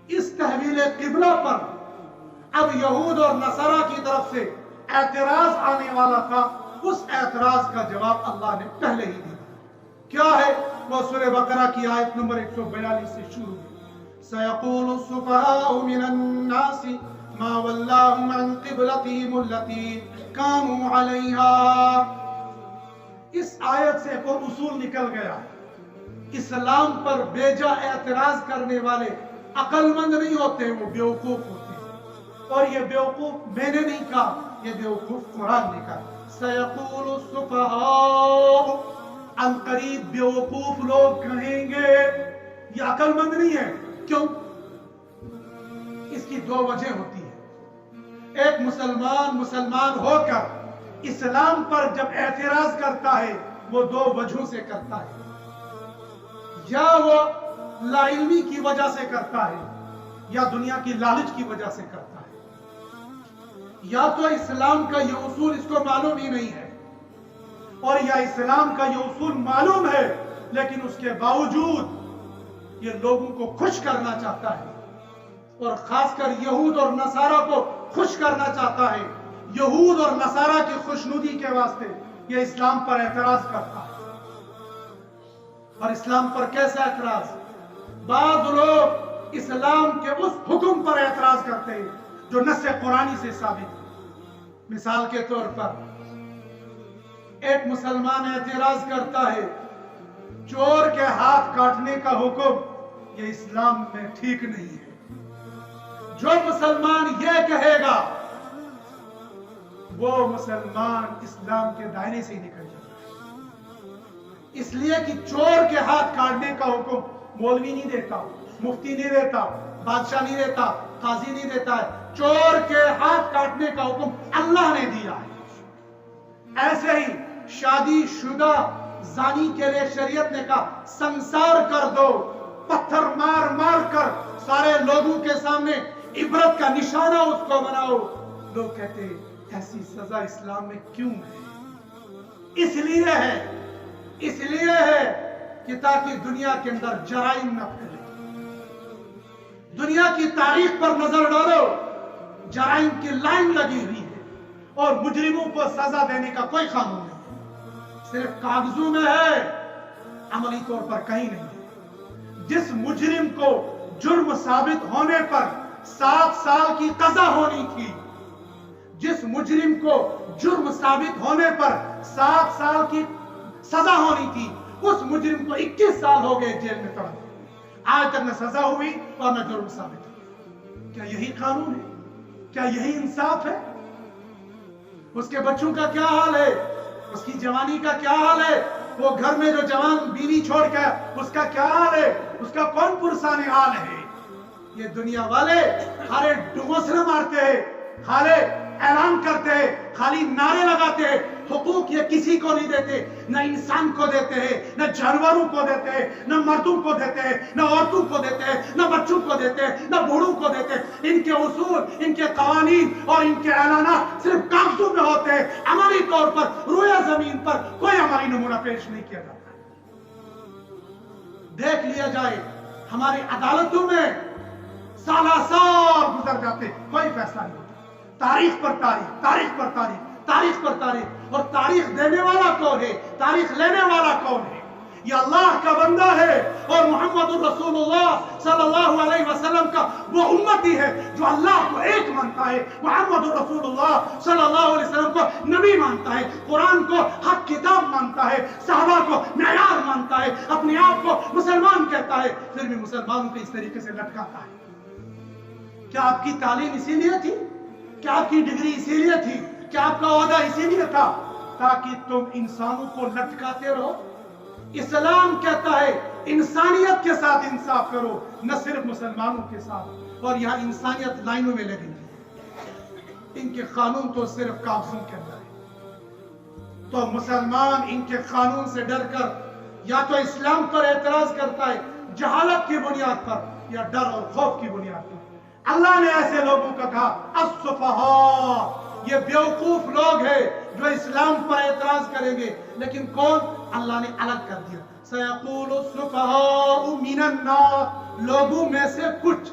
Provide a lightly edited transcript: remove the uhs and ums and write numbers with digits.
اس تحویل قبلہ پر اب یہود اور نصارہ کی طرف سے اعتراض آنے والا تھا، اس اعتراض کا جواب اللہ نے پہلے ہی دیا۔ کیا ہے وہ؟ سورہ بقرہ کی آیت نمبر 142 سے شروع ہے۔ سَيَقُولُ السُّفَهَاءُ مِنَ النَّاسِ مَا وَلَّاهُمْ عَنْ قِبْلَتِهِمُ الَّتِي كَانُوا عَلَيْهَا۔ اس آیت سے ایک اور اصول نکل گیا، اسلام پر بیجا اعتراض کرنے والے عقل مند نہیں ہوتے، وہ بیوقوف ہوتے ہیں۔ اور یہ بیوقوف میں نے نہیں کہا، یہ بیوقوف قرآن نے کہا۔ سَيَقُولُ السُّفَهَاءُ، ان قریب بیوقوف لوگ کہیں گے، یہ عقل مند نہیں ہے۔ کیوں؟ اس کی دو وجہ ہوتی ہے۔ ایک مسلمان ہو کر اسلام پر جب اعتراض کرتا ہے وہ دو وجہوں سے کرتا ہے، یا وہ لا علمی کی وجہ سے کرتا ہے، یا دنیا کی لالچ کی وجہ سے کرتا ہے۔ یا تو اسلام کا یہ اصول اس کو معلوم ہی نہیں ہے، اور یا اسلام کا یہ اصول معلوم ہے لیکن اس کے باوجود یہ لوگوں کو خوش کرنا چاہتا ہے، اور خاص کر یہود اور نصارہ کو خوش کرنا چاہتا ہے۔ یہود اور نصارہ کی خوشنودی کے واسطے یہ اسلام پر اعتراض کرتا ہے۔ اور اسلام پر کیسا اعتراض؟ بعض لوگ اسلام کے اس حکم پر اعتراض کرتے ہیں جو نص قرآنی سے ثابت ہے۔ مثال کے طور پر ایک مسلمان اعتراض کرتا ہے چور کے ہاتھ کاٹنے کا حکم یہ اسلام میں ٹھیک نہیں ہے۔ جو مسلمان یہ کہے گا وہ مسلمان اسلام کے دائرے سے ہی نکل جائے گا، اس لیے کہ چور کے ہاتھ کاٹنے کا حکم مولوی نہیں دیتا، مفتی نہیں دیتا، بادشاہ نہیں دیتا، قاضی نہیں دیتا ہے۔ چور کے ہاتھ کاٹنے کا حکم اللہ نے دیا ہے۔ ایسے ہی شادی شدہ زانی کے لیے شریعت نے کہا سنسار کر دو، پتھر مار مار کر سارے لوگوں کے سامنے عبرت کا نشانہ اس کو بناؤ۔ لوگ کہتے ہیں ایسی سزا اسلام میں کیوں ہے؟ اس لیے ہے کہ تاکہ دنیا کے اندر جرائم نہ پھیلے۔ دنیا کی تاریخ پر نظر ڈالو، جرائم کی لائن لگی ہوئی ہے، اور مجرموں کو سزا دینے کا کوئی قانون نہیں ہے، صرف کاغذوں میں ہے، عملی طور پر کہیں نہیں ہے۔ جس مجرم کو جرم ثابت ہونے پر 7 سال کی قضا ہونی تھی، جس مجرم کو جرم ثابت ہونے پر 7 سال کی سزا ہونی تھی، اس مجرم کو 21 سال ہو گئے جیل میں پڑا، آج تک نہ سزا ہوئی اور نہ جرم ثابت ہوئی۔ کیا یہی قانون ہے؟ کیا یہی انصاف ہے؟ اس کے بچوں کا کیا حال ہے؟ اس کی جوانی کا کیا حال ہے؟ وہ گھر میں جو جوان بیوی چھوڑ کے اس کا کیا حال ہے؟ اس کا کون پرسان حال ہے؟ یہ دنیا والے خالے ڈوسرے مارتے ہیں، خالے اعلان کرتے ہیں، خالی نعرے لگاتے ہیں، حقوق یہ کسی کو نہیں دیتے، نہ انسان کو دیتے ہیں، نہ جانوروں کو دیتے ہیں، نہ مردوں کو دیتے ہیں، نہ عورتوں کو دیتے ہیں، نہ بچوں کو دیتے ہیں، نہ بوڑھوں کو دیتے ہیں۔ ان کے اصول، ان کے قوانین اور ان کے اعلانات صرف کاغذوں میں ہوتے ہیں، عملی طور پر روئے زمین پر کوئی عملی نمونہ پیش نہیں کیا جاتا۔ دیکھ لیا جائے ہماری عدالتوں میں سال گزر جاتے، کوئی فیصلہ نہیں ہوتا۔ تاریخ پر تاریخ، تاریخ پر تاریخ، تاریخ پر تاریخ، اور تاریخ دینے والا کون ہے؟ تاریخ لینے والا کون ہے؟ یہ اللہ کا بندہ ہے، اور محمد رسول اللہ صلی اللہ علیہ وسلم کا وہ امتی ہے جو اللہ کو ایک مانتا ہے، محمد رسول اللہ صلی اللہ علیہ وسلم کو نبی مانتا ہے، قرآن کو حق کتاب مانتا ہے، صحابہ کو معیار مانتا ہے، اپنے آپ کو مسلمان کہتا ہے، پھر بھی مسلمانوں کو اس طریقے سے لٹکاتا ہے۔ کیا آپ کی تعلیم اسی لیے تھی؟ کیا آپ کی ڈگری اسی لیے تھی؟ کیا آپ کا عہدہ اسی لیے تھا تاکہ تم انسانوں کو لٹکاتے رہو؟ اسلام کہتا ہے انسانیت کے ساتھ انصاف کرو، نہ صرف مسلمانوں کے ساتھ۔ اور یہاں انسانیت لائنوں میں لگی ہے، ان کے قانون تو صرف کاغذوں کے اندر ہے۔ تو مسلمان ان کے قانون سے ڈر کر یا تو اسلام پر اعتراض کرتا ہے جہالت کی بنیاد پر، یا ڈر اور خوف کی بنیاد پر۔ اللہ نے ایسے لوگوں کا کہا السفہاء، یہ بیوقوف لوگ ہیں جو اسلام پر اعتراض کریں گے، لیکن کون؟ اللہ نے الگ کر دیا۔ سیقول السفہاء من الناس، لوگوں میں سے کچھ